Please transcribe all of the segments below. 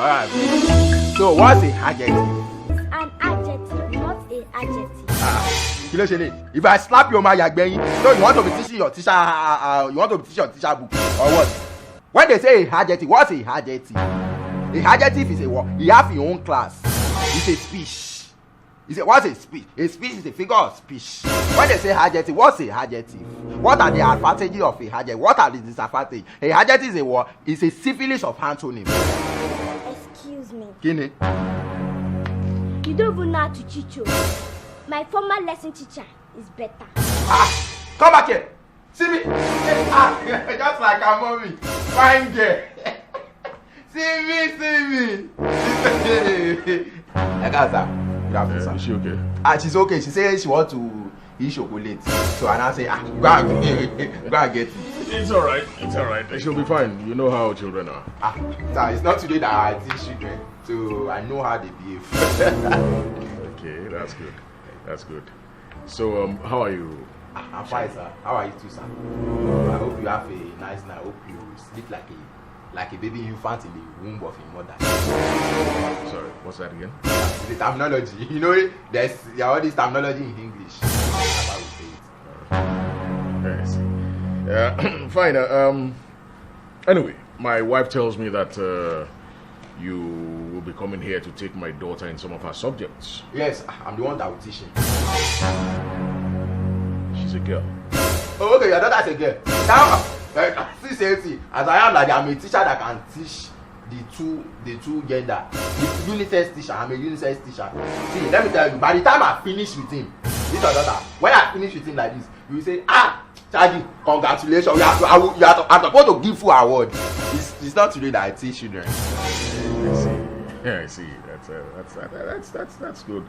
Alright. So what's a adjective? An adjective, not a adjective. Kí ló ṣe lè? If I slap your man yagbeyin, so you want to be teaching your teacher book or what? When they say a adjective, what's a adjective? A adjective is a what? You have your own class. It's a speech. What's a speech? A speech is a figure of speech. When they say adjective, what's a adjective? What are the advantages of a adjective? What are the disadvantages? A adjective is a what? It's a syphilis of antonym. Excuse me. Kini? You don't even know how to teach you. My former lesson teacher is better. Come back here. See me. Just like her mommy. Fine girl. See me. Like that, sir. Is she okay? She's okay. She says she wants to eat chocolate. So I now say, go and get it. It's alright. She'll be fine. You know how children are. Sir, it's not today that I teach children. So I know how they behave. Okay, that's good. So, how are you? I'm fine, sir. How are you too, sir? I hope you have a nice night. I hope you sleep like a baby infant in the womb of your mother. Sorry, what's that again? The terminology. You know, there are all this terminology in English. That's how we say it. I see. Fine. Anyway, my wife tells me that you will be coming here to take my daughter in some of her subjects. Yes, I'm the one that will teach him. She's a girl. Oh, okay, your daughter's a girl. Now, see, as I am, like, I'm a teacher that can teach the two gender. The unisex teacher, I'm a unisex teacher. See, let me tell you, by the time I finish with him, this your daughter, when I finish with him like this, you will say, Charlie, congratulations, I'm supposed to give you an award. It's not today that I teach children. I see. That's good.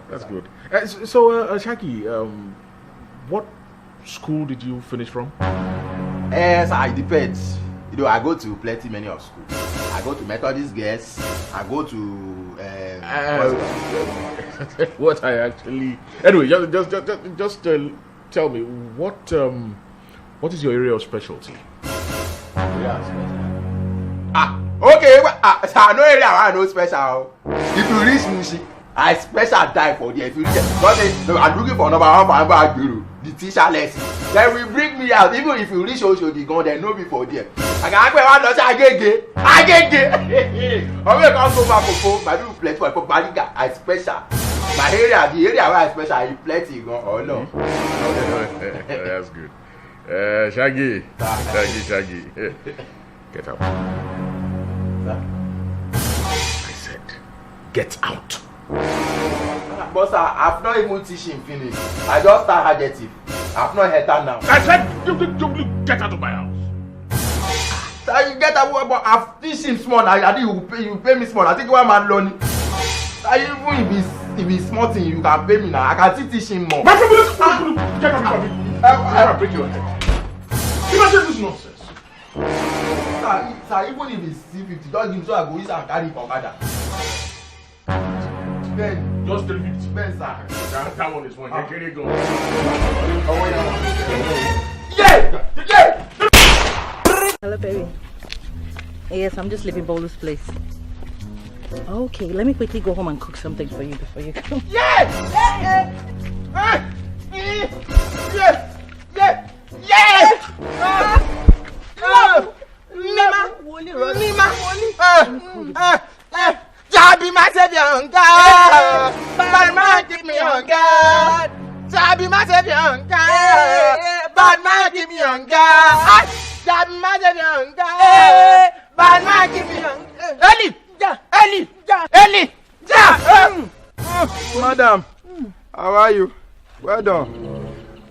That's good. So, Shaki, what school did you finish from? Yes, it depends. You know, I go to many of schools. I go to Methodist Girls. I go to what I actually. Anyway, just tell me what is your area of specialty? Okay, I know area I know special. If you reach Mushi, I special die for there. If you reach because I'm looking for number 1 for Guru, the teacher lesson. Then will bring me out. Even if you reach Oshodi, go they know me for there. I can one not agege. Okay, come go back for my do plenty for Baliga. I special. My area, the area where I special, I plenty go. Oh no. That's good. Shaggy. Get out. I said, get out. But sir, I've not even teaching finish. I just start adjective. I've not heard that now. I said, get out of my house. Sir, you get out, but I've teaching small. I think you pay me small. I think one man learning. Even if it's small thing, you can pay me now. I can still teach him more. My friend, get out of me. I'll break your head. You must say this nonsense. Sir, even if it's C50, just give me so I go use and carry for father. Then just 350. Ben, sir. That one is one. Get it going. Yeah! Hello, baby. Yes, I'm just leaving Bolu's place. Okay, let me quickly go home and cook something for you before you come. Yes! Jabi myself young God, bad man keep me young God. Jabi myself young God, bad man keep me young God. Jabi myself young God, bad man keep me young. Eli, Madam, how are you? Well done.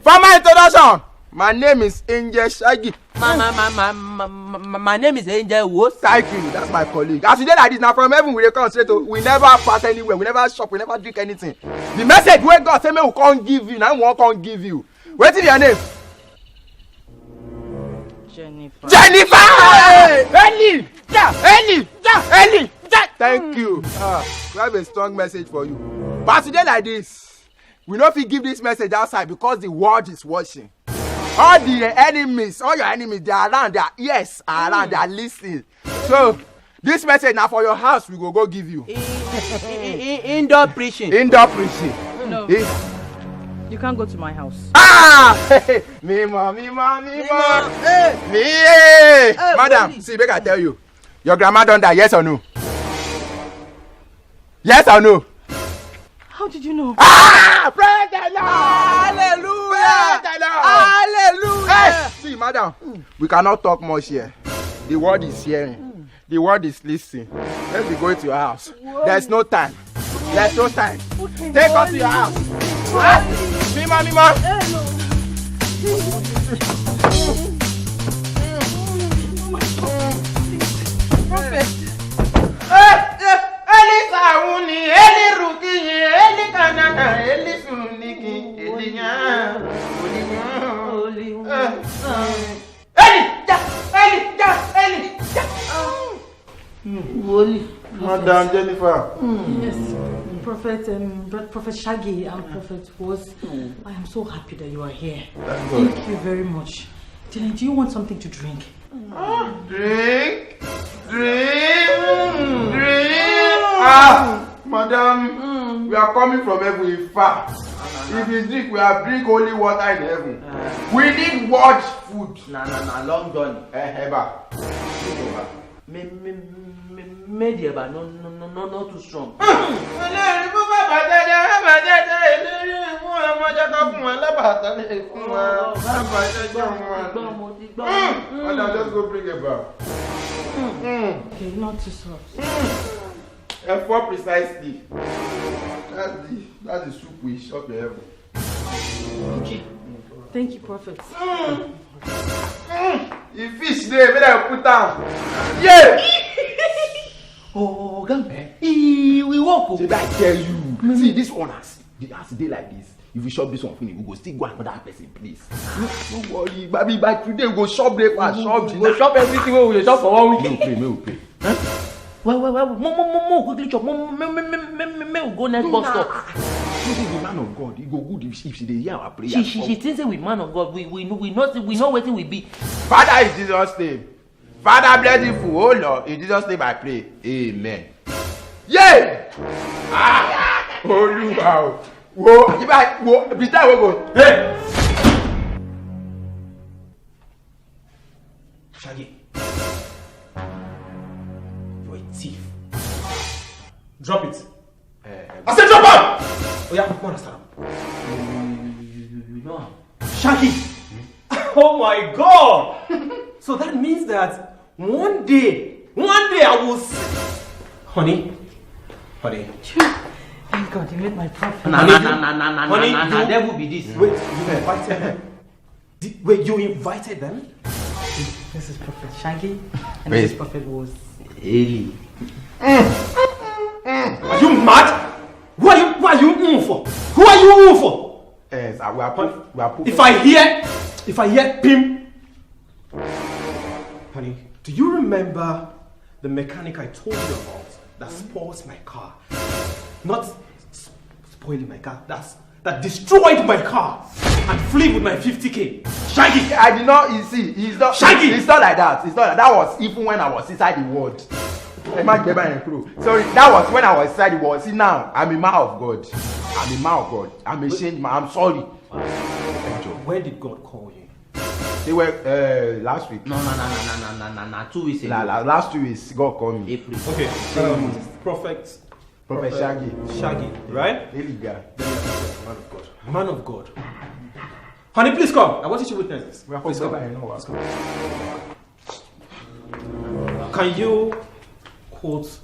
For my introduction, my name is Angel Shaggy. My name is Angel Wo. Thank you, that's my colleague. As you did like this, now from heaven we dey come straight to. We never pass anywhere, we never shop, we never drink anything. The message wey God say make we come give you, now we wan come give you. Wetin your name? Jennifer. Eli! Thank you. We have a strong message for you. But today like this, we no fit give this message outside because the world is watching. All your enemies, they are around, their ears are around, they are listening. So, This message now for your house. We go give you. Indoor preaching. Indoor preaching. No. You can't go to my house. Ah! Me. Madam, see, make I tell you. Your grandma done that, yes or no? Yes or no? How did you know? Ah! Praise the Lord! Hallelujah! Praise the Lord! Hallelujah! Hey, see, madam, we cannot talk much here. The word is hearing. The word is listening. Let's be going to your house. There's no time. There's no time. Take us to your house. Mima. Eli sauni, eli ruki, eli kanaka, eli suniki, eli nya, eli Madam Jennifer. Yes, Prophet Shaggy and Prophet Was. I am so happy that you are here. Thank you very much. Dylan, do you want something to drink? Drink. Ah, madam, we are coming from heaven far. If you drink, we have drink only water in heaven. We need watch food. Na long journey. Eba. Medieval, no too strong. Madam, just go bring a bar. Okay, not too soft. F4 precisely. That's the soup we shop your heaven. Okay. Thank you, Prophet. The fish there, where I put down. Yeah! Oh, Gambe. We walk. Did I tell you? See, this one has day like this. If you shop this one finish, we go still go another person, please. Don't worry, baby. By today, we go shop breakfast, shop dinner. We shop everything we will shop for 1 week. May we pay. Well, more quickly chop. May we go next bus stop. This is the man of God. He go good if she dey hear our prayer. She thinks that we man of God. We know what we be. Father, in Jesus' name. Father, bless you for oh Lord. In Jesus' name I pray. Amen. Yeah! Ah! Olúwa. Wo, Peter we go. Hey! Shaggy. You're a thief. Drop it. I said drop it! Oh yeah, come on, start. No. Shaggy! Oh my God! So that means that one day I will see. Honey. Thank God you made my prophet. Honey, There will be this. Wait, you invited them? Wait, you invited them? This is Prophet Shaggy and Wait. this is Prophet Was. Eli. Are you mad? Who are you for? Who are you for? Yes, we are proof. If I hear Pim. Honey, do you remember the mechanic I told you about that spoils my car? Not spoiling my car, that destroyed my car and flew with my 50k. Shaggy! I did not, you see, it's not Shaggy! It's not like that. It's not like that was even when I was inside the world. Sorry, that was when I was inside the world. See now, I'm a man of God. I'm a changed man. I'm sorry. When did God call you? They were last week. No. 2 weeks ago. Last 2 weeks, God called me. April. Okay, Prophet Shaggy, right? Really guy. Man of God. Honey, please come. I want you to witness this. Please come. Let's go. Can you quote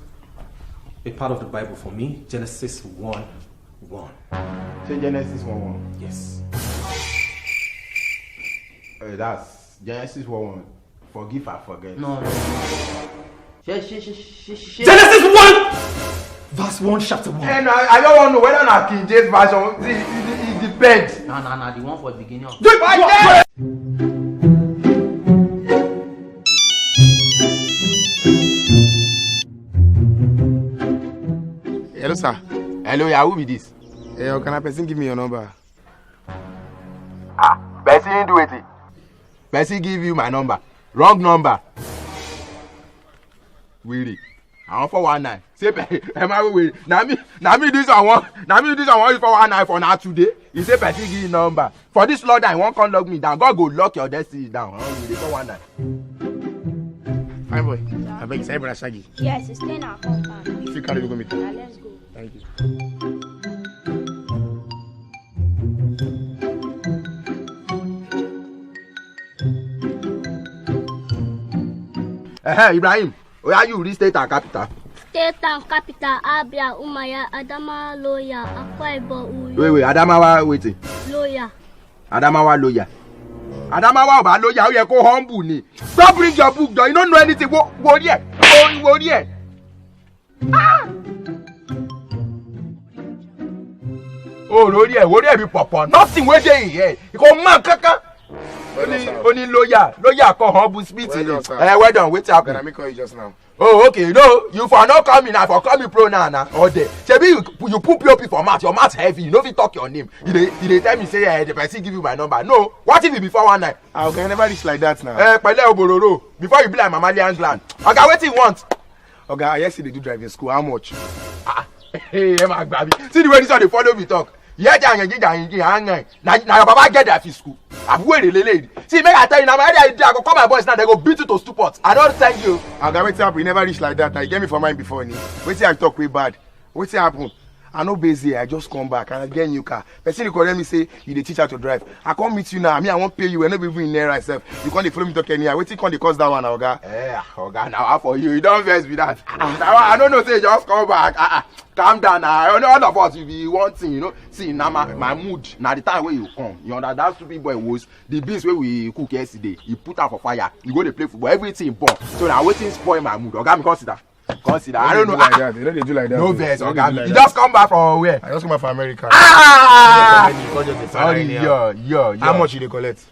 a part of the Bible for me? Genesis 1:1. Say Genesis 1:1. Yes. That's Genesis 1:1. Forgive and forget. No. Genesis 1:1, chapter 1. And I don't want to know whether na King James version. It depends. No, the one for the beginning of. Hello, sir. Hello, yeah, who be this? Can a person give me your number? Person do it. Person give you my number. Wrong number. Really? I want 419. Say, am I wait? Now me this one is 419 for now today. You say, Petit give number. For this Lord, I won't come lock me down. God go lock your destiny down. You 419. Fine boy. I beg you, say, brother Shaggy. Yes, it's 10 our compound. If you carry go meet. Now let's go. Thank you. Ibrahim, where you restate our capital? State and capital Abia, Umaya, Adama, lawyer, Akwa Ibom, Wait, Adamawa waiting. lawyer. Adamawa lawyer. Adamawa about lawyer, you go humble ni. Don't bring your book though, you don't know anything. What here? What here? Ah! Oh, what here be papa? Nothing where they here. You go man kaka. Only lawyer call humble speech. Well done, wait up. Then I call you just now. Oh, okay. No, you for not coming now, for coming pronoun now. Or there. Shebi you put POP for mouth. Your mouth heavy. You know if you talk your name. You dey tell me say the person give you my number. No. What if it be 419? I can never reach like that now. Pẹ̀lẹ́ obororo. Before you be like mammalian gland. Okay, what you want? Okay, I yesterday do driving school. How much? Hey, my baby. See the way this one dey follow me talk. Yeah, now your papa get that for school. I'm waiting, lady. See, make I tell you now, my idea, I go call my boys now, they go beat you to stupid. I don't thank you. I got wait up, we never reach like that. I get me for mine before. Wait till I talk way bad. Wait till happen. I no busy. I just come back and I get a new car. Person you call me say you the teach how to drive. I come meet you now. Me I won't pay you. I no be even in there myself. You can't follow me talk anyhow. Wait till come the cost that one, Oga. Oga, now for you. You don't vex with that. Now I don't know. Say just come back. Calm down now. All of us will be one thing, you know. See now my mood. Now the time when you come, you know that stupid boy was the beans where we cook yesterday. He put out for fire. You go to play football. Everything burn. So now waiting spoil my mood. Oga, me consider. I don't know. Like that. They do like that. No verse, Oga. You just come back from where? I just come back from America. Yo. How much you dey collect?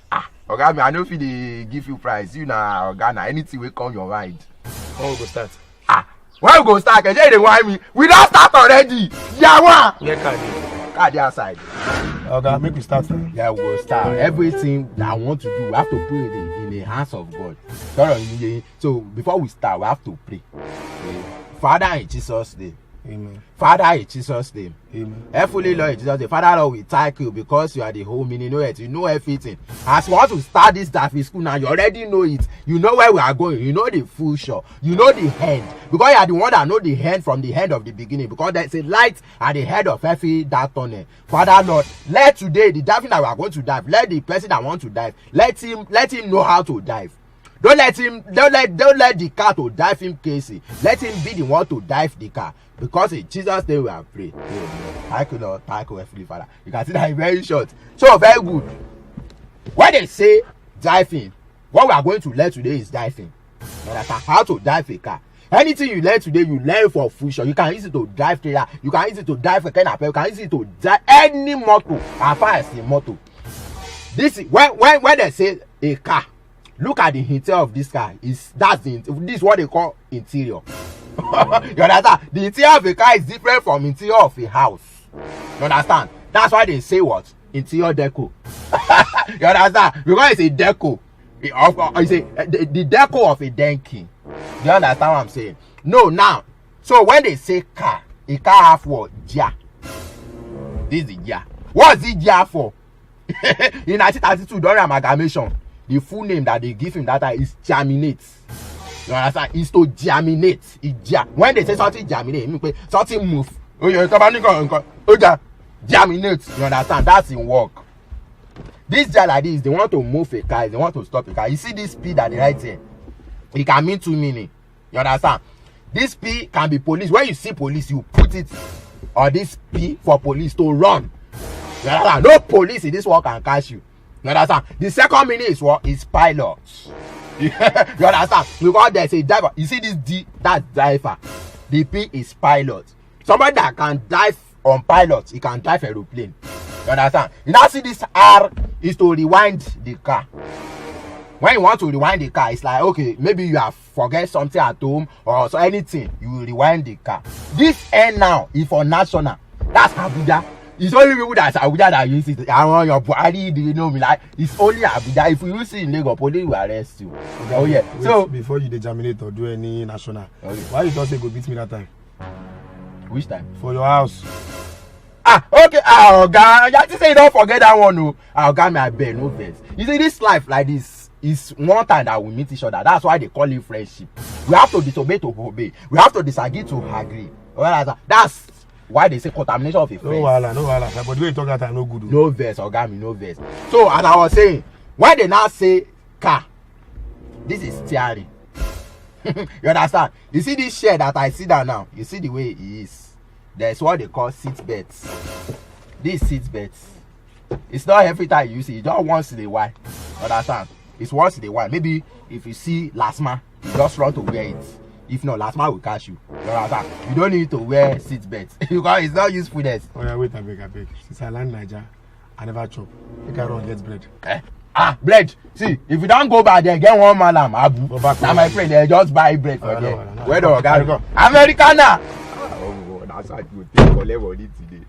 Oga, me I know if they give you price. You na Oga na anything will come your mind. When we go start? When we go start? They dey whine me. We don't start already. Yeah, Get card. Card outside. Oga, make we start now. Yeah, we will start. Everything that I want to do, we have to put it in the hands of God. So before we start, we have to pray. Father in Jesus' name. Amen. Father in Jesus' name. Amen. Heavenly Lord in Jesus' name. Father Lord, we thank you because you are the whole meaning. You know everything. As we want to start this Daffy school now, you already know it. You know where we are going. You know the future. You know the end. Because you are the one that know the end from the end of the beginning. Because there's a light at the head of every dark tunnel. Father Lord, let today the diving that we are going to dive, let the person that want to dive, let him know how to dive. Don't let the car to dive him Casey. Let him be the one to dive the car. Because in Jesus' name we are praying. Thank you, Lord. Thank you, Heavenly Father. You can see that very short. So very good. When they say diving, what we are going to learn today is diving. How to dive a car. Anything you learn today, you learn for future. You can use it to drive trailer. You can use it to drive a canopy. You can use it to drive any motor. As far as the motor. This when they say a car. Look at the interior of this car. This is what they call interior. You understand? The interior of a car is different from interior of a house. You understand? That's why they say what? Interior deco. You understand? Because it's a deco. The deco of a denking. You understand what I'm saying? No, now. So when they say car, a car have what? Gia. This is the gia. What's the gia for? In 1932, during amalgamation, the full name that they give him that time is germinate. You understand? It's to germinate. When they say something germinate, it means something move. Germinate. You understand? That's in work. This jar like this, they want to move a car, they want to stop a car. You see this P that they write here? It can mean two meaning. You understand? This P can be police. When you see police, you put it on this P for police to run. You understand? No police in this world can catch you. You understand? The second meaning is what? Is pilot. You understand? Because there's a driver. You see this D, that's driver. The P is pilot. Somebody that can dive on pilot, he can drive aeroplane. You understand? You now see this R is to rewind the car. When you want to rewind the car, it's like, okay, maybe you have forget something at home or so anything, you will rewind the car. This N now is for national. That's Abuja. It's only people that's Abuja that use it. I want your body, do you know me? Like, it's only Abuja. If you use it in Lagos, police will arrest you. Okay. Oh yeah. Wait, so before you determinate or do any national, okay. Why you don't say go beat me that time? Which time? For your house. Okay. God, you say don't forget that one. No. God, may I bear no vex. You see, this life like this is one time that we meet each other. That's why they call it friendship. We have to disobey to obey. We have to disagree to agree. Well, that's why they say contamination of a friend. No wahala. But the way you talk that time no good. No verse, Ogami, no verse. So as I was saying, when they now say car, this is steering. You understand? You see this chair that I sit down now. You see the way it is. There's what they call seat belts. This seat belts. It's not every time you see it. Just once in a while. Understand? It's once in a while. Maybe if you see Lasma, you just run to wear it. If not, last man will catch you. You don't need to wear seat belts because it's not usefulness. Oh yeah, wait a beg. Since I land Niger, I never chop. You can run get bread. Bread. See, if you don't go back there, get one malam abu. Now my friend, they just buy bread for there. Where do I go? Americana. Oh, that's what you take for level today.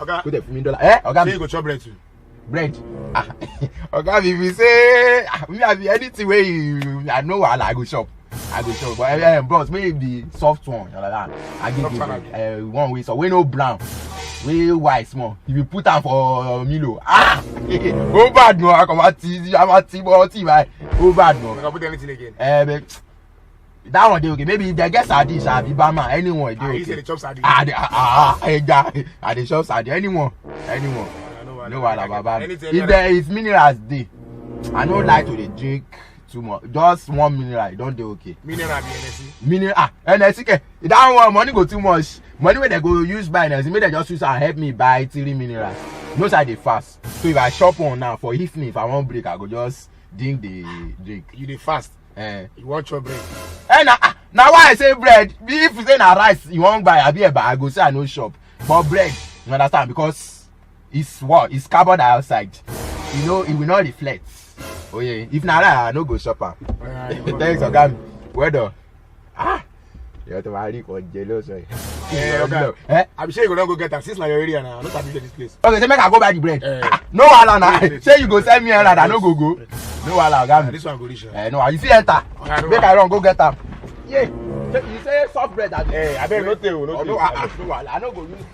Okay. Put $1,000. Okay. Say you go chop bread too. Bread. Okay, if you say me have anything where you I know I go shop. But bros, maybe the soft one, like that. I give you one way, so we no brown, we white small. If you put them for Milo, oh bad no, I come at tea, I'm at tea, right? Oh bad no. You can put anything again. But that one they okay. Maybe if they get sardines, be bama, anyone they okay. You say the chop sardines. They chop sardines, anyone. No wahala, baba. If there is minerals, they, I don't like to dey drink too much. Just 1 mineral, don't they okay? Mineral be NSC. Mineral, NSC. That one money go too much. Money where they go use buy NSC, maybe they just use and help me buy 3 minerals. No side they fast. So if I shop one now for evening, if I want break, I go just drink the drink. You dey fast. You want your bread. Now why I say bread? If you say na rice, you won't buy. I go say I no shop. But bread, you understand? Because it's what? It's carbon dioxide. You know, it will not reflect. Oh yeah, if not, I no go shop. Thanks, Ogami. Well done. You have to marry for jealous. Okay. I'm sure you don't go get them. Since like your area now, I'm not happy to this place. Okay, so make I go buy the bread. No wahala now. Say you go send me another, I no go. No wahala, Ogami. This one go reach. No, you see enter. Make I run go get them. Yeah. You say soft bread. I beg no tell. No wahala. I no go use.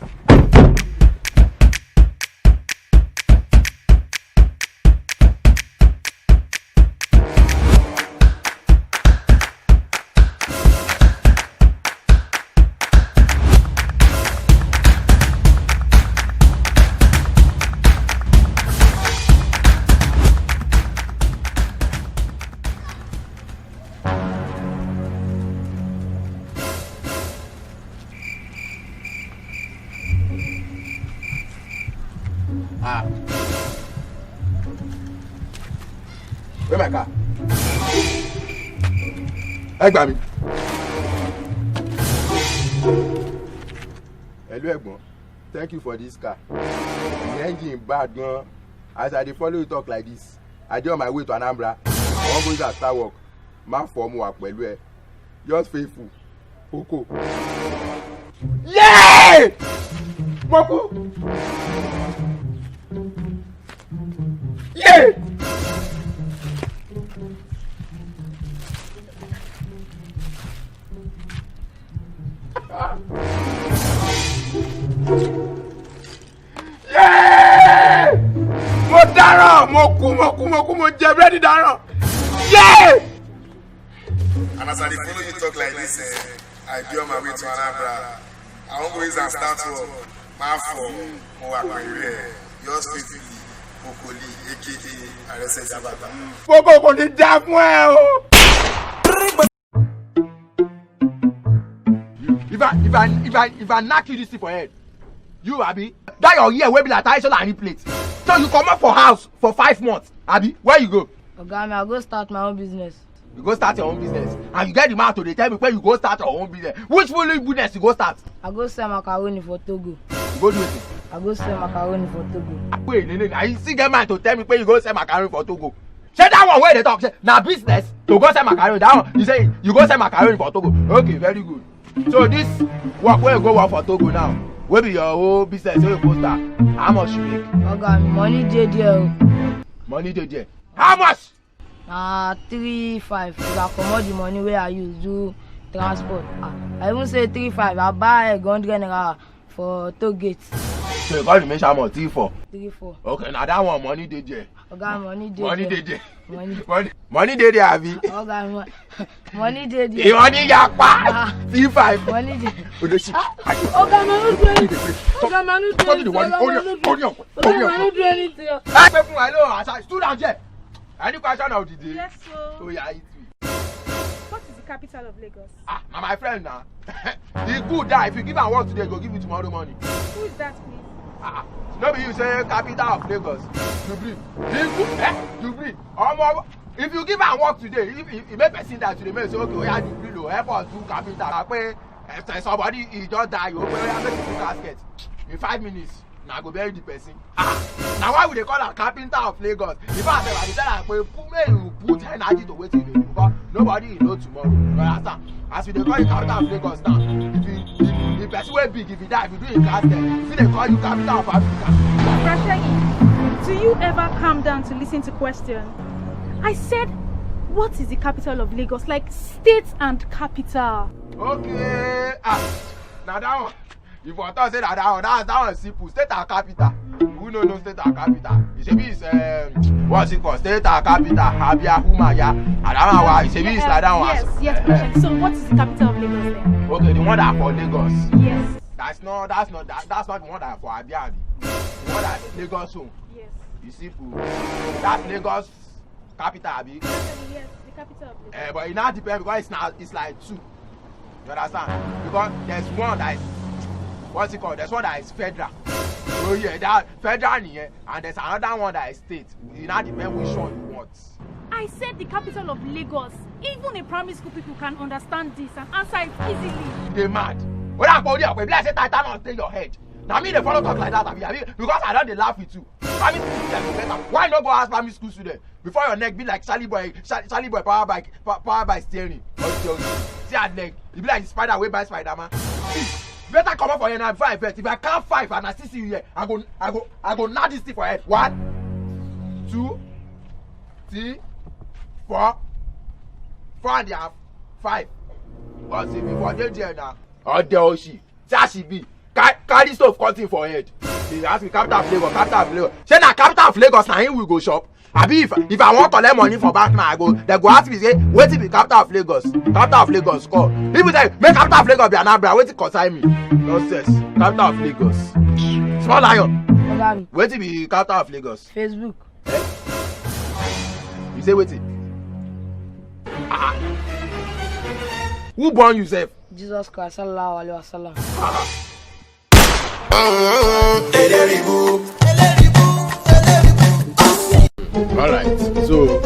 Where my car? Gbà mí. Hello, Egbon. Thank you for this car. The engine bad, gan. As I dey follow you talk like this, I dey on my way to Anambra. I wan go use and start work. Má fọ́ mu wà pẹ̀lú ẹ. Just faithful. Koko. Yeah! Moku! Yeah! Yeah! Mo dáràn, mo jẹ búrẹ́dì dáràn. Yeah! And as I dey follow you talk like this, I be on my way to Anambra. I wan go use and start work. Ma for mo wà pẹ̀lú ẹ̀. Yours faithfully, Okoli, aka Arese Jabata. Koko kò ní dá fún ẹ o. If I knock you this thing for head, you Abi, that your ear will be like Tyson and plate. So you come up for house for 5 months, Abi. Where you go? Ogami, I'll go start my own business. You go start your own business, and you get the man to dey tell me where you go start your own business. Which fully business you go start? I go sell macaroni for Togo. You go do it. I go sell macaroni for Togo. Wait, I still get man to tell me where you go sell macaroni for Togo. Say that one where they talk. Say na business to go sell macaroni. That one you say you go sell macaroni for Togo. Okay, very good. So this work where you go work for Togo now, Where be your whole business? Where you poster? How much you make? Oga, money dey there. Money dey there. How much? 3-5. If I comot the money where I use do transport. I even say 3-5. I buy 100 naira for toll gate. So you call the mention how much? 3-4. 3-4. Okay, now that one money dey there. Oga, money dey Money there. dey there. Money. Money dey there, abi. Oga, money dey there. The money yapa. 3-5. Money dey. Odoshi. Oga, no do anything. Oga, no do anything. Oga, no do anything. Hey, people, hello, Asa, stood down there. Any question of the day? Yes, sir. Oh yeah, it will. What is the capital of Lagos? Now my friend now. He good die. If you give am work today, go give you tomorrow morning. Who is that, please? No be you say capital of Lagos. You breathe. You breathe. If you give am work today, if you make person die today, make say okay, oya you breathe o, help us do capital. Like if somebody he just die, you open oya make you do casket in 5 minutes. Now go bury the person. Now why would they call her carpenter of Lagos? If I say I tell her, put energy to wait till you do, because nobody will know tomorrow. You understand? As we they call you carpenter of Lagos now, if the person will big, if you die, if you do a casket, if they call you carpenter of Africa. Rashegi, do you ever calm down to listen to questions? I said, what is the capital of Lagos? Like state and capital. Okay. Now that one. If I thought say that one is simple. State and capital. Who know state and capital? It should be what's it called? State and capital. Abia, Humaya. And that one, it should be like that one. Yes. So what is the capital of Lagos then? Okay, the one that for Lagos. Yes. That's not the one that for Abia. The one that Lagos home. Yes. It's simple. That's Lagos capital, Abi. Yes, the capital of Lagos. But it now depends because it's like two. You understand? Because there's one that is what's it called? There's one that is federal. Oh yeah, that federal here, and there's another one that is state. It now depends which one you want. I said the capital of Lagos. Even in primary school people can understand this and answer it easily. They mad. When I call you, I say Titan on stay your head. Now me they follow talk like that, because I don't they laugh with you. Primary school students better. Why not go ask primary school students before your neck be like Charlie Boy power by steering? See her neck, it be like the spider way by Spider-Man. Better come up for here now before I bet. If I count 5 and I still see you here, I go knock this thing for head. 1, 2, 3, 4, 4.5, 5. What's it before they there now? Oh, there she. There she be. Carry stuff cutting for head. They ask me capital of Lagos. Say na capital of Lagos na him we go shop. Abi if I want collect money for bank now, they go ask me say wetin be capital of Lagos? Capital of Lagos call. If you say make capital of Lagos be Anambra, wetin concern me? Nonsense. Capital of Lagos. Small lion. Wetin be capital of Lagos? Facebook. You say wetin? Who born you sef? Jesus Christ sallallahu alaihi wasallam. Alright, so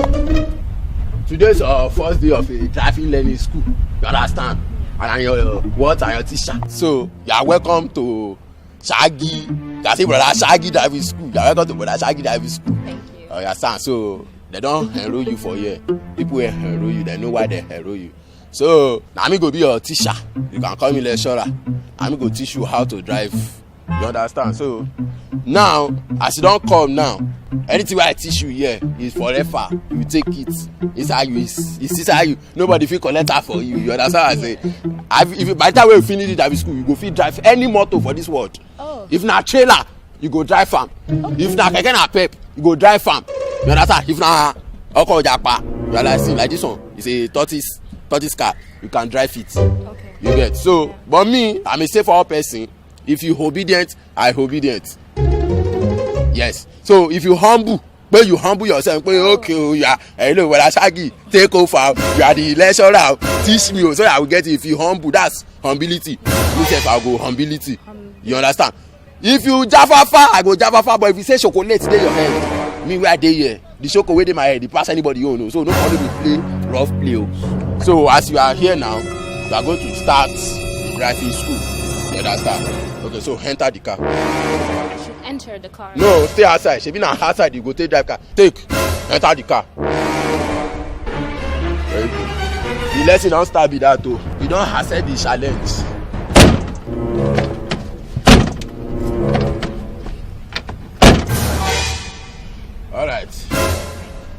today's our first day of a driving learning school. You understand? And I'm your what are your teacher? So you are welcome to Shaggy. You can say brother Shaggy driving school. You are welcome to brother Shaggy driving school. Thank you. You understand? So they don't enroll you for here. People will enroll you. They know why they enroll you. So now me go be your teacher. You can call me lecturer. I'm go teach you how to drive. You understand? So now, as you don't come now, anything I teach you here is forever. You take it. It's how you. It's how you. Nobody feel collect that for you. You understand what I say? If by the time we finish the driving school, you go fit drive any motor for this world. Oh. If na trailer, you go drive farm. Okay. If na keke napep, you go drive farm. You understand? If na oko japa, you understand? Like this one, it's a tortoise car. You can drive it. Okay. You get so. But me, I'm a safe for all person. If you obedient, I obedient. Yes. So if you humble, but you humble yourself, okay, yeah, hello, well, Shaggy, take over. You are the lecturer. Teach me, so I will get it. If you humble, that's humility. You say I go humility. You understand? If you jafafa, I go jafafa. But if you say chocolate, stay your head. Me where they here, the chocolate in my head, the pass anybody you know. So nobody will play rough play. So as you are here now, you are going to start the driving school. You understand? Okay, so enter the car. I should enter the car. No, stay outside. Shebi na outside you go take drive car. Enter the car. Very good. The lesson don start be that o. You don accept the challenge.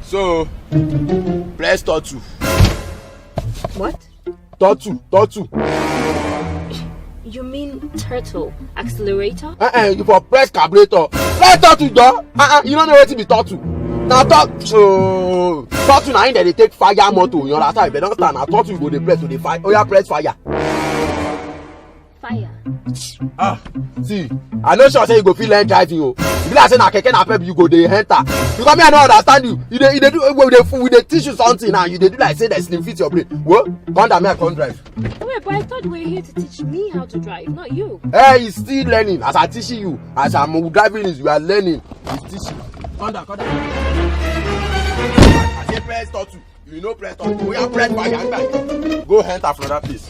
So, press T2. What? T2. You mean turtle? Accelerator? You for press carburetor. Press T2, though. You don't know what to be T2. Now, T2 now, they take fire motor. You understand? If they don't stand, now T2 you go to press to the fire. Oh, yeah, press fire. Fire. See, I know sure say you go feel learn driving. Oh, if you like say na keke na pep, you go dey enter. Because me I don't understand you. You dey do we dey teach you something now. You dey do like say that slim fit your brain. What? Come down, me I can't drive. Wait, but I thought you were here to teach me how to drive, not you. Hey, he's still learning. As I teaching you, as I'm driving is you are learning. He's teaching. Come down. I say press T2. You know press T2. We are press fire. Go enter from that place.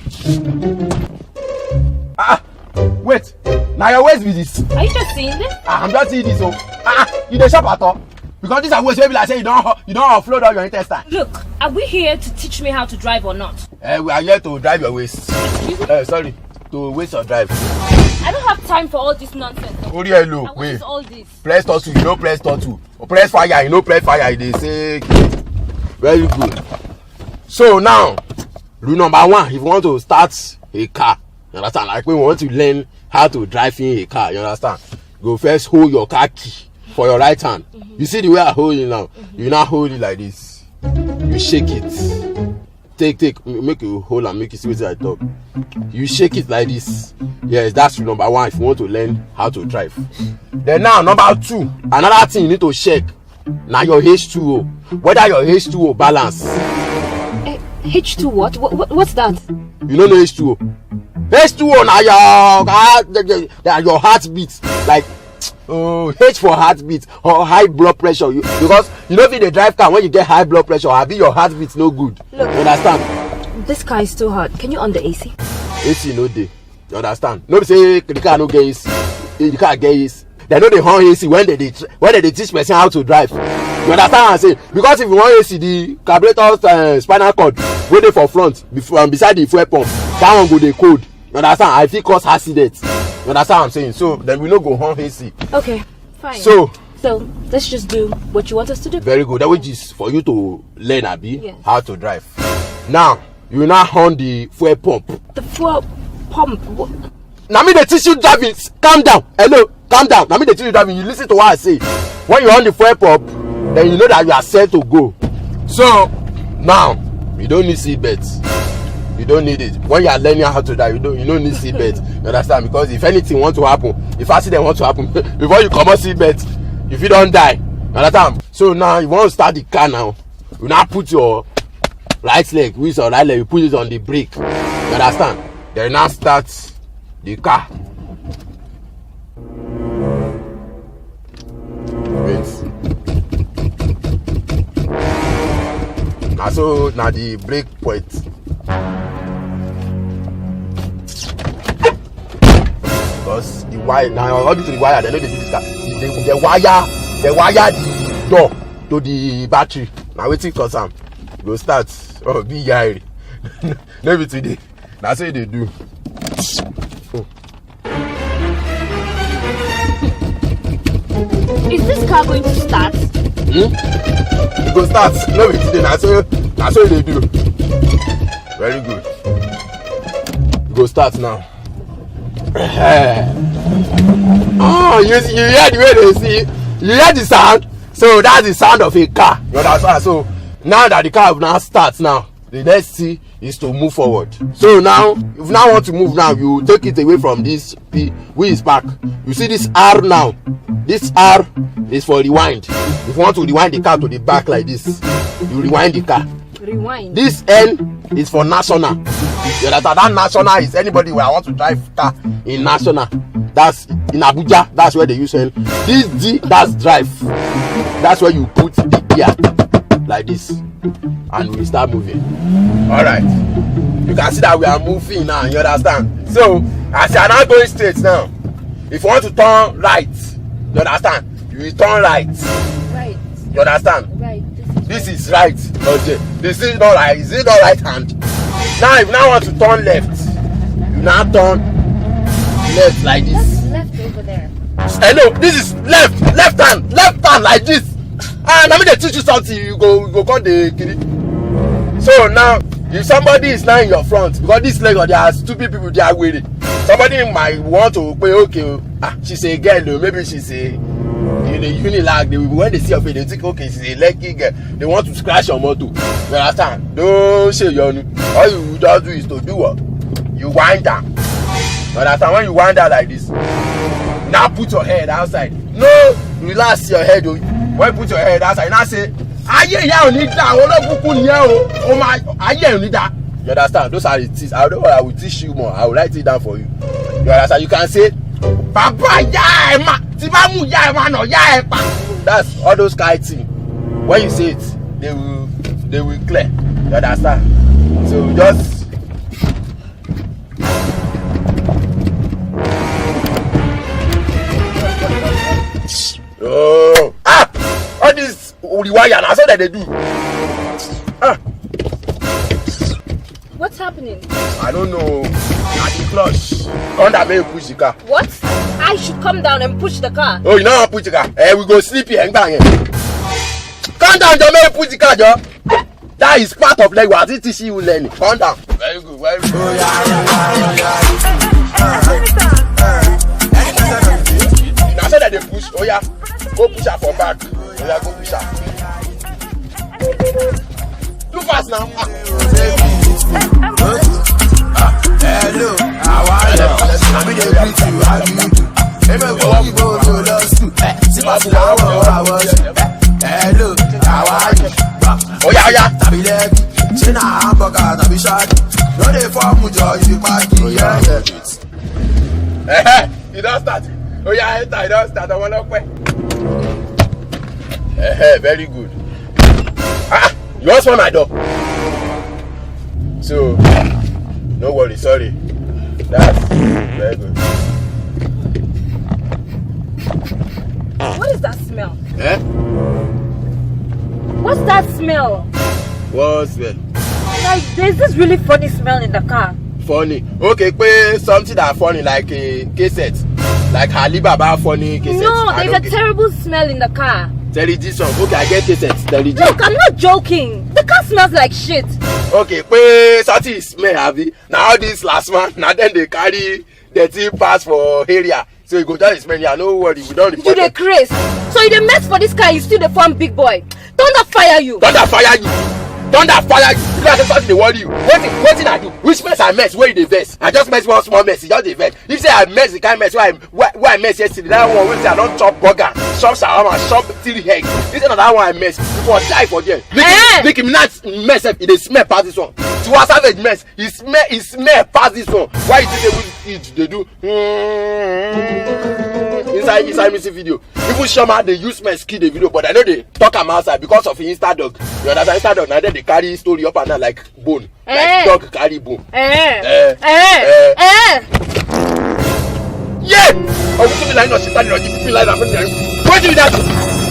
Wait. Now your waist be this. Are you just seeing this? I'm just seeing this. Oh. You dey shop at all? Because this are waist maybe like say you don't offload all your intestine. Look, are we here to teach me how to drive or not? We are here to drive your waist. Sorry, to waste your drive. I don't have time for all this nonsense. Ori hello, what is all this? Press T2, you know press T2. Or press fire, you know press fire. They say very good. So now, rule number 1, if you want to start a car, you understand? Like when we want to learn how to drive in a car, you understand? Go first hold your car key for your right hand. You see the way I hold it now? You now hold it like this. You shake it. Take, make you hold and make you see what I talk. You shake it like this. Yes, that's rule number 1 if you want to learn how to drive. Then now, number 2, another thing you need to check. Now your H2O. Whether your H2O balance. H2 what? What's that? You don't know H2O. H2O now your heartbeat, like H for heartbeat or high blood pressure. Because you know if they drive car when you get high blood pressure, I your heartbeat no good. Look, you understand? This car is too hot. Can you on the AC? AC no day. You understand? Nobody say the car no get AC. The car get AC. They know they horn AC when they teach person how to drive. You understand what I'm saying? Because if you want AC, the carburetor's spinal cord go there for front beside the fuel pump. That one go dey cold. You understand? I fit cause accident. You understand what I'm saying? So then we no go horn AC. Okay, fine. So let's just do what you want us to do. Very good. That which is for you to learn, Abi, yes, how to drive. Now you now horn the fuel pump. The fuel pump. What? Now me they teach you driving. Calm down. Hello, calm down. Now me they teach you driving. You listen to what I say. When you on the fuel pump, then you know that you are set to go. So now you don't need seat belts. You don't need it. When you are learning how to drive, you don't need seat belts. You understand? Because if anything want to happen, if accident want to happen, before you come on seat belts, if you don't die, you understand? So now you want to start the car now. You now put your right leg, with your right leg, you put it on the brake. You understand? Then you now start the car. Wait. Now so now the brake point. Because the wire now all this the wire, they know they do this car. The wire the door to the battery. Now waiting cause am go start. Oh big guy. No be today. That's what they do. Is this car going to start? It go start. No be today. That's what they do. Very good. It go start now. Oh, you hear the way they see? You hear the sound? So that's the sound of a car. You understand? So now that the car now starts now, the next thing is to move forward. So now, if you now want to move now, you take it away from this P, which is back. You see this R now. This R is for rewind. If you want to rewind the car to the back like this, you rewind the car. Rewind. This N is for national. You understand? That national is anybody where I want to drive car in national. That's in Abuja. That's where they use N. This D, that's drive. That's where you put the gear like this, and we start moving. All right. You can see that we are moving now. You understand? So as you are now going straight now, if you want to turn right, you understand? You will turn right. Right. You understand? Right. This is right. Okay. This is not right. Is it not right hand? Now if you now want to turn left, you now turn left like this. That's left over there. No, this is left hand like this. And I mean they teach you something, you go call the kid. So now, if somebody is now in your front, because this Lagos there are stupid people they are waiting. Somebody might want to pay okay, she's a girl, maybe she's a unilag. When they see your face, they think okay, she's a lucky girl. They want to scratch your motor. You understand? Don't say you. All you just do is to do what? You wind down. You understand? When you wind down like this, now put your head outside. No, relax your head. When you put your head outside, now say, aye, yeah, you need that. Oh my, aye, you need that. You understand? Those are the things. I don't know. I will teach you more. I will write it down for you. You understand? You can say, Papa, yeah, man. Tibamu, yeah, man, or yeah, man. That's all those kind of things. When you say it, they will clear. You understand? So just. Oh, all this wire now, so that they do. What's happening? I don't know. At the clutch. Under me push the car. What? I should come down and push the car. Oh, you know how to push the car? We go sleep here and bang here. Come down, Joe. May push the car, Joe. That is part of like what it is you learning. Come down. Very good, very good. Oh, yeah. Now so that they push. Oh yeah. Go push her for back. Oh yeah, go push her. Too fast now. Hello, how are you? I'm in the greet you, how do you do? Everybody go to the school. See my flower, how was you? Hello, how are you? Oh yeah. Tabi legi, china hamburger, tabi shadi. No dey form with your you party. You don't start. Oh yeah, enter. You don't start. I want to quit. Very good. You want to my door? So, no worry. Sorry. That's very good. What is that smell? What's that smell? What's that? Like, there's this really funny smell in the car. Funny. Okay, pay something that funny like a cassette. Like Alibaba funny cassette. No, there's a terrible smell in the car. Television. Okay, I get cassettes. Television. Look, I'm not joking. The car smells like shit. Okay, pay something smell heavy. Now this last one, now then they carry dirty pass for area. So you go down the smell here, no worry, we don't report. You the craze. So you the mess for this car, you still the farm big boy. Thunder fire you. Thunder fire you. Thunder fire you. You guys something they worry you. What thing I do? Which mess I mess? Where you the vest? I just mess one small mess. It's just the vest. If say I mess the kind of mess where I mess yesterday, that one will say I don't chop burger, chop shawarma, chop 3 eggs. This is another one I mess. Before die for them. Make him not mess up. It smell past this one. To a savage mess. He smell past this one. Why you think they do? Inside music video. People Shama they use my skill the video, but I know they talk am outside because of Insta dog. You understand? Insta dog now they carry story up and down like bone. Like dog carry bone. Yeah! Oh, we be like no shit, no give me like that. What do that?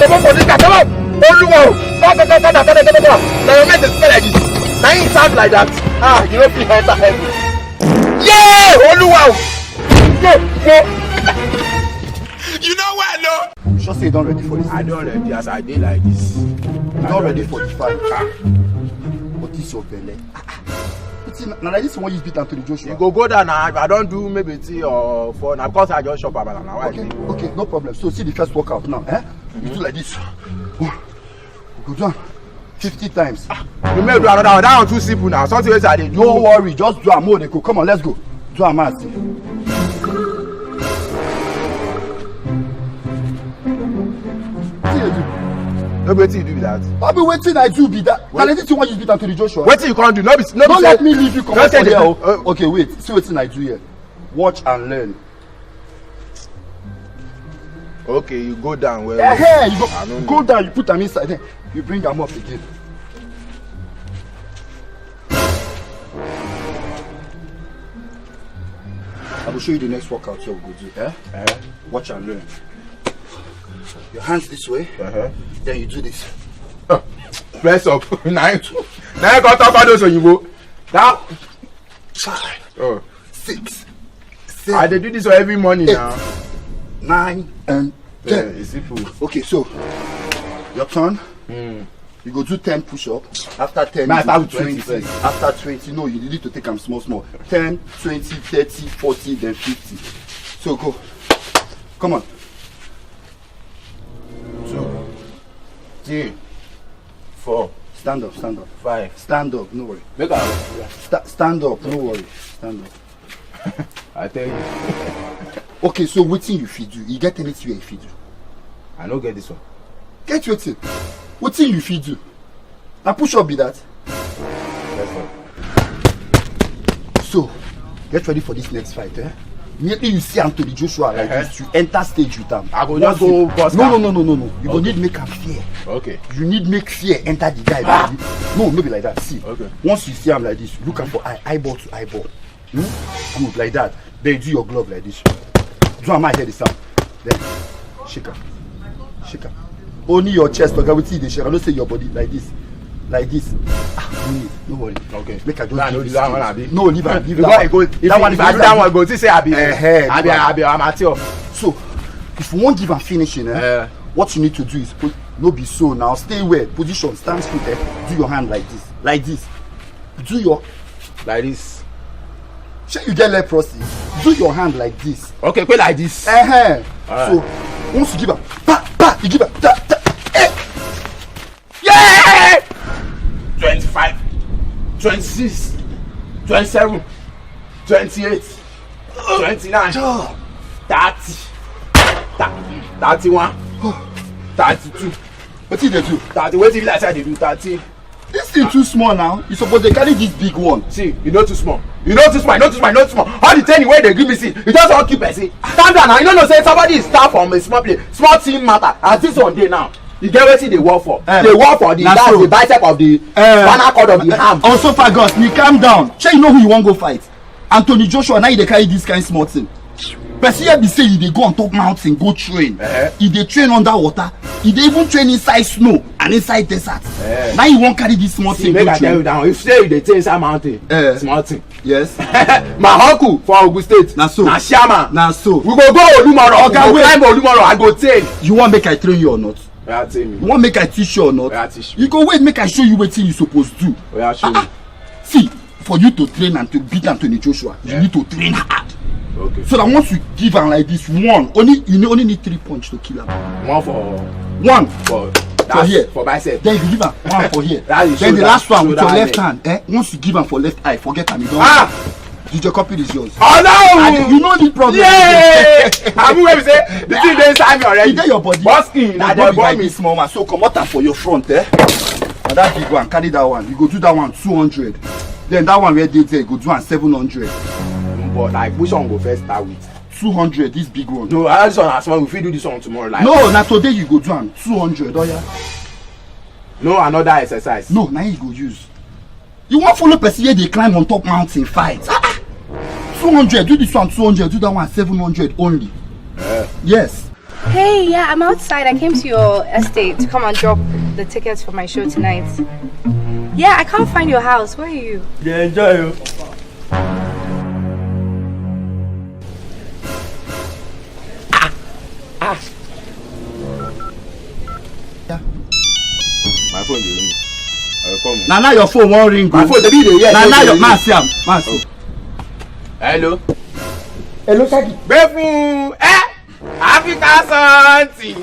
Come on for this guy, come on! Oluwa! Come. Now you make the smell like this. Now you sound like that. You don't feel enter heaven. Yeah! Oluwa! Go! You know what, no? Just say you don't ready for this. I don't ready as I did like this. You don't ready for the fight. But this your belly. Now like this one you beat to the Joshua. You go down now. If I don't do maybe 3 or 4, now because I just shop about now. Okay, no problem. So see the first workout now. You do like this. Go down 50 times. You may do another one. That one too simple now. Something else I did. Don't worry, just do a more. Go. Come on, let's go. Do a mass. What you do with that? I'll be waiting. I do be that. Now let it want you beat to the Joshua. What you can't do? No, don't let me leave you. Come on here. Okay, wait. See what I do here. Watch and learn. Okay, you go down. Well, you go down. You put them inside. Then you bring them up again. I will show you the next workout you will do. Watch and learn. Your hands this way. Then you do this. Press up. 9. Now you got talk about those on you go. Now 5, 6, 7. I do this every morning 8, now. 9 and 10. It's simple. Okay, so Your turn. You go do 10 push-up. After 10, Man, you start do with 20 first. After 20, no, you need to take them small. 10, 20, 30, 40, then 50. So go. Come on. 2, 3, 4. Stand up. 5. Stand up, no worry. Make up. Stand up, no worry. Stand up. I tell you. Okay, so wetin you fit do? You get anything you fit do? I no get this one. Get wetin? Wetin you fit do? Na push up be that? That's all. So, get ready for this next fight, eh? Immediately you see Anthony Joshua like this, you enter stage with him. I go just go bust. No. You go need make him fear. Okay. You need make fear enter the guy. No be like that. See, okay. Once you see him like this, look him for eyeball to eyeball. Good, like that. Then you do your glove like this. Do I hear the sound? Then shake him. Only your chest, okay? We see the shake. I don't say your body like this. No worry. Okay. Make I just no, leave that one, Abi. No, leave that. If I do that one, go to say Abi. Abi, I'm at you. So, if you won't give a finishing, what you need to do is no be so now. Stay well. Position. Stand straight. Do your hand like this. Do your like this. Shall you get leprosy? Do your hand like this. Okay, go like this. Right. So, once you give up, you give up. Yeah! 25, 26, 27, 28, 29, 30, 31, 32. What did they do? 30. What did I say they do? 30. This thing too small now. You suppose they carry this big one. See, you know too small. All the training where they give me, see, you just all keep it. See, stand down now. You know, say somebody is start from a small place, small team matter. As this one day now. You get what they work for. They work for the bicep of the spinal cord of the arm. Also, Fagos, you calm down. Shall you know who you want to go fight? Anthony Joshua. Now they carry this kind of small thing. But see, they say they go on top mountain, go train. If they train underwater, if they even train inside snow and inside desert. Now you won't carry this small thing. Make I tell you down. If say they train inside mountain, small thing. Yes. My uncle for Ogun State. Na so. Na Shama. Na so. We go Olumoro. Okay, we go climb Olumoro. I go train. You want make I train you or not? You want make I teach you or not? You go wait, make I show you what you supposed to do. See, for you to train and to beat Anthony Joshua, you need to train hard. Okay. So that once you give him like this, you only need 3 punches to kill him. One for here. For bicep. Then you give him one for here. Then the last one with your left hand. Once you give him for left eye, forget him. You don't. DJ copy is yours. Oh no! You know the problem. Yeah! I'm going to say the thing dey inside me already. Is your body? Busking. Now the boy me small man. So come out for your front, And that big one, carry that one. You go do that one 200. Then that one where they there, you go do one 700. But like which one go first start with? 200. This big one. No, I just want to ask one. If we do this one tomorrow, like. No, now today you go do one 200. Oh yeah. No, another exercise. No, now you go use. You want follow person here? They climb on top mountain fight. 200. Do this one 200. Do that one 700 only. Yes. Hey, yeah, I'm outside. I came to your estate to come and drop the tickets for my show tonight. Yeah, I can't find your house. Where are you? Yeah, enjoy you. My phone dey ring. I will come. Now your phone won't ring. My phone dey ring. Now your man see am. Hello. Hello, Shaggy. Befun Africa something.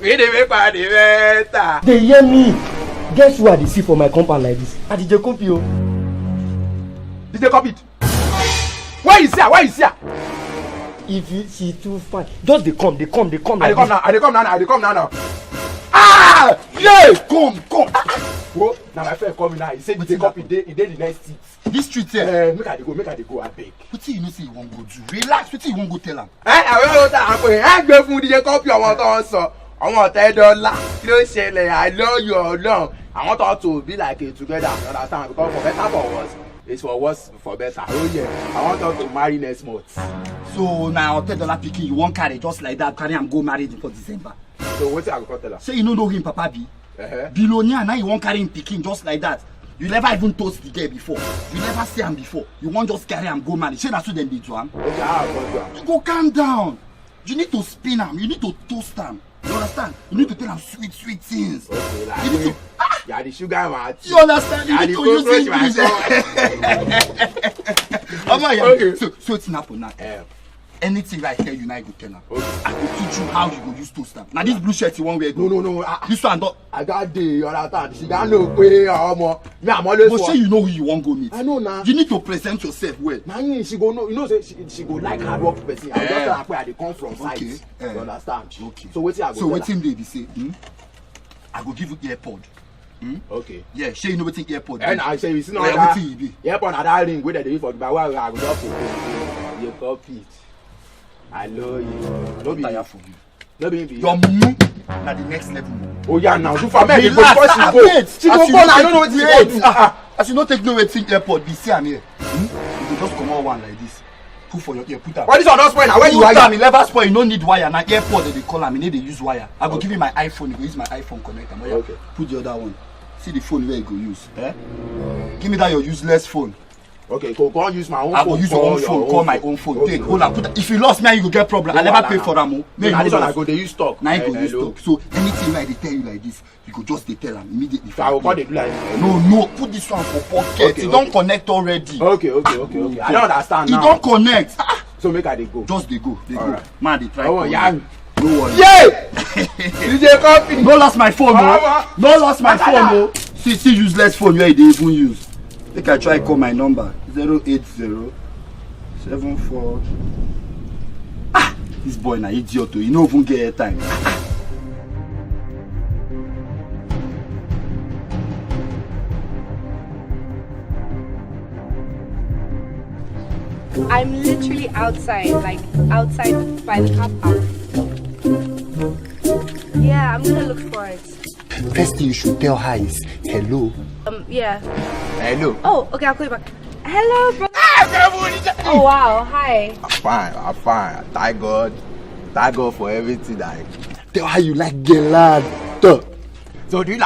We dey make party better. They hear me. Guess who I dey see for my compound like this? I DJ copy o. DJ copy it. Where you see her? Where you see her? If you see too fine, just they come. I dey come now. Ah! Yeah, come. Oh, now my friend coming now. He said DJ copy. He did the next seat. This street here. Make I dey go. I beg. What you know say you won't go do? Relax. What you won't go tell him? I will tell am pé gbé fún DJ copy àwọn tó ń sọ. Àwọn ọ̀tẹ̀ dọ́là. Kí ló ṣẹlẹ̀? I love you Ọlọ́run. I want us to be like it together. You understand? Because for better for worse. It's for worse for better. Oh yeah. I want us to marry next month. So now $10 picking you won't carry just like that. Carry him go marry him for December. So what's I go tell her? Say you know him, Papa B. Billionaire now you won't carry him picking just like that. You never even toast the girl before. You never see him before. You won't just carry him go marry. Say that's what them do him. Okay, how I go do him? You go calm down. You need to spin him. You need to toast him. You understand? You need to tell them sweet things. Okay, like You need to. you are the sugar man. You understand? You need to use English. Okay. So it's not for now. Anything I tell you now, you go tell her. I will teach you how you go use toaster. Now this blue shirt you want wear go. No. This one don't. I got the other she got no way. Me, I'm always. But say you know who you want go meet. I know now. You need to present yourself well. Now she go know. You know, say she go like hard work person. I just tell her where they come from. Okay. You understand? Okay. So wait till I go. So wetin dey be say? I go give you earpod. Okay. Yeah, sure you know wetin earpod be. And I say you see now that. Wetin e be? Earpod na that ring wey dem dey use for Dubai. Why I go just put you copy it. I love you. No be tire for you. No be your mumu na the next level. Oh yeah, now do for me. Relax, She go go. I don't know wetin she go do. As you no take no wetin earpod be, see am here. You go just comot one like this. Put for your ear, put am. Why this one don spoil na? Where you wire? wire? Put am, e never spoil. You no need wire. Na earpod dem dey call am. You need dey use wire. I go give you my iPhone. You go use my iPhone connect am. Okay. Put the other one. See the phone where you go use. Give me that your useless phone. Okay, go use my own phone. I go use your own phone. Call my own phone. Take, hold on. Put that. If you lost me, you go get problem. I never pay for am. Now this one I go dey use stock. Now you go use stock. So anything like they tell you like this, you go just dey tell am immediately. So I go call dey do like. No. Put this one for pocket. You don connect already. Okay. I don't understand now. You don connect. So make I dey go. Just dey go. Man, dey try. Oh yeah. No worry. Yay! DJ Company. No lost my phone, no. No lost my phone, no. See useless phone where they even use. Make I try call my number 08074. This boy na idiot too. He no even get airtime. I'm literally outside, like outside by the car park. Yeah, I'm gonna look for it. First thing you should tell her is hello. Yeah. Hello. Oh, okay, I'll call you back. Hello, bro. Oh wow, hi. I'm fine. Thank God for everything. Like, tell her you like gelato. So do you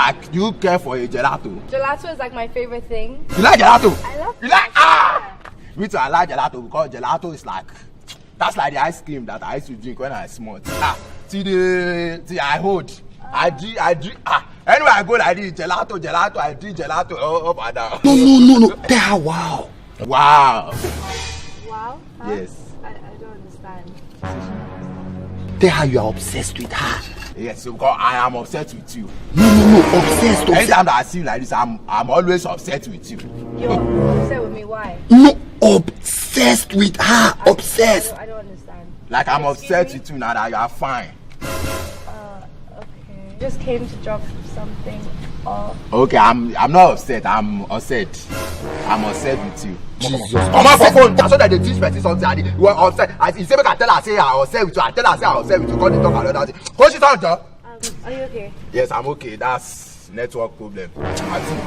care for a gelato? Gelato is like my favorite thing. You like gelato? I love You like Me too, I like gelato because gelato is that's like the ice cream that I used to drink when I was small. See I hold. I drink. Anyway, I go like this, gelato. I drink gelato up and down. No. Tell her wow. Wow. Wow? Huh? Yes. I don't understand. Tell her you are obsessed with her. Yes, because I am obsessed with you. No, obsessed. Anytime that I see you like this, I'm always upset with you. You're upset with me? Why? No, obsessed with her. Obsessed. I don't understand. Like I'm obsessed with you now that you are fine. Okay. Just came to drop something off. Okay, I'm not upset. I'm upset. I'm upset with you. Jesus. Come on for phone. So that they teach person something. You are upset. As he say, make I tell her say I'm upset with you. I tell her say I'm upset with you. Call the talk another thing. Coach it out, John. Are you okay? Yes, I'm okay. That's network problem. I think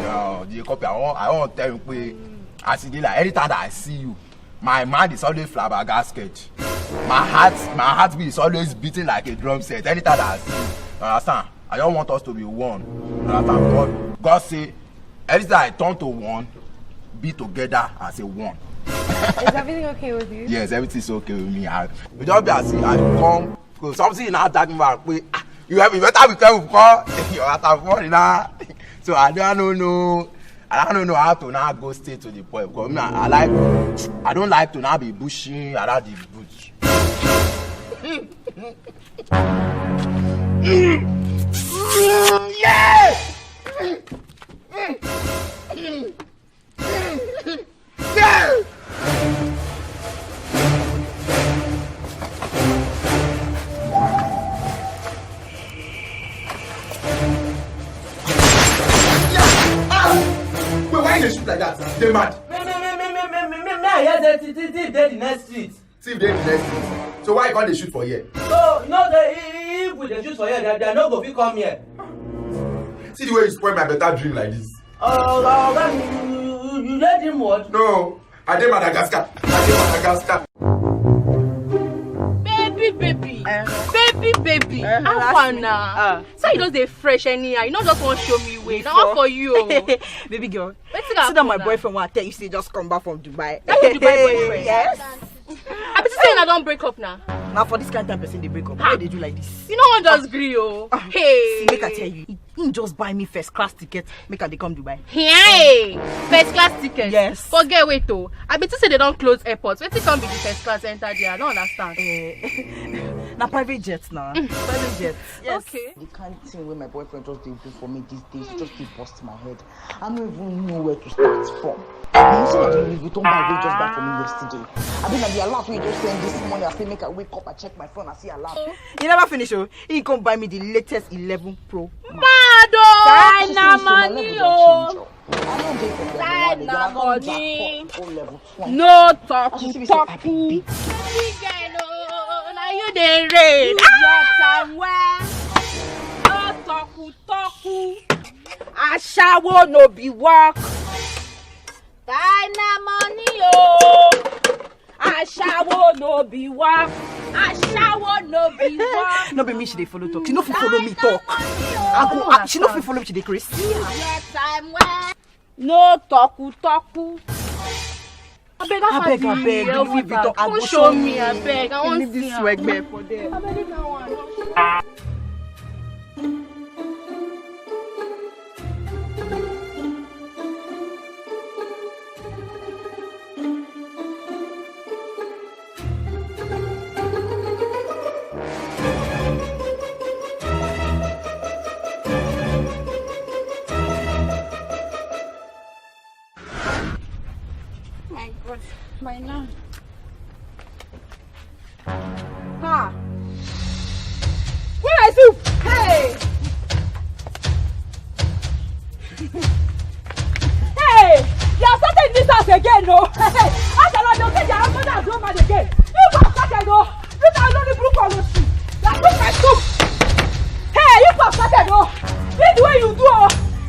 the copy. I want to tell you, as it is like anytime that I see you, my mind is always flabbergasted. My heartbeat is always beating like a drum set. Anytime that I see you, understand? I don't want us to be one. Understand? God say, anytime I turn to one, be together as a one. Is everything okay with you? Yes, everything's okay with me. We just be as I come, because something in our talking about, you better be careful because you're at a phone now. So I don't know how to now go straight to the point. Because I don't like to now be pushing around the bush. Yeah! Yeah! Why you shoot like that? They mad. Me, I hear that thief dey the next street. Thief dey the next street. So why you can't they shoot for here? So, if we dey shoot for here, they no go fit come here. See the way you spoil my better dream like this. You let him what? No, I did Madagascar. Baby. How far now? So you just dey fresh anyhow. You not just want to show me way. Now all for you. Baby girl. See that my boyfriend want tell you say just come back from Dubai. That's your Dubai boyfriend. Yes. I be saying I don't break up now. Now for this kind of time person they break up. Why they do like this? You know what just agree, oh. Hey. See, make I tell you, he just buy me first class ticket. Make they come Dubai. Hey, first class ticket. Yes. Forget wait though. I bet you say they don't close airports. Wait till come be the first class enter there. I don't understand. Now private jets now. Private jets. Yes. Okay. The kind of thing where my boyfriend just did do for me these days, just keep busting my head. I don't even know where to start from. You say that you don't buy way just buy for me yesterday. I mean like the alert we just send this morning. I say make I wake up, I check my phone, I see alert. You never finish, oh. He come buy me the latest 11 Pro. Mado! Money, oh. Money. No talk. Now you dey rain. Somewhere. No talk. Ashawo no be work. Money, oh. Ashawo no be work. Ashawo no be work. No be me she dey follow talk. She no fit follow me talk. She no fit follow me she dey crazy. No talk. I beg. Don't show me. I beg. I want leave this swag back for them. I beg that one. By now. Ha! Where is you? Hey! Hey! You are starting this house again, no? I shall not say you are not as woman again. You have started, no? You are not the blue color. You are not my soup. Hey, you have started, no? This the way you do,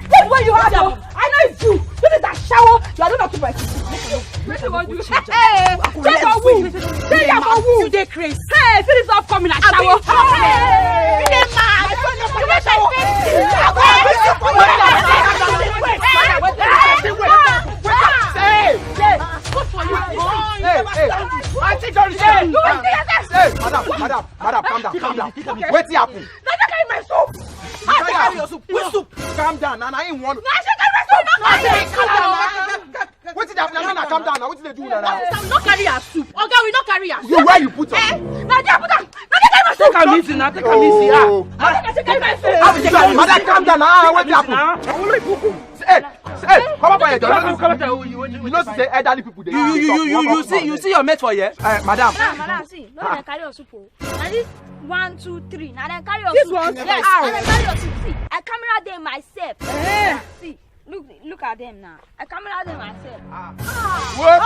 this way you have, no? I know it's you. This is a shower. You are not to my sister. Hey, say for who? Say for who? You dey crazy. Hey, see this stuff coming and shower. Hey, you dey mad. You dey shower. Madam, calm down. Wetin happen? Na that carry my soup. You carry your soup. Which soup? Calm down. Na him want. Na she carry my soup. Calm down. Wetin dey happen? Na calm down. Na wetin dey do na? We no carry your soup. Oga, we no carry your soup. You where you put am? Na there put am. Na there carry my soup. Take am easy now. Take am easy. She carry my soup. Madam, calm down. Wetin happen? Hey, come up here. You know say elderly people dey. You see your mate for here? Madam. Madam, see. No dey carry your soup. Na this 1, 2, 3. Now then carry your This soup. one? Yes. Ow. And then carry your soup. See, I camera them myself. See, look at them now. I camera them myself. What?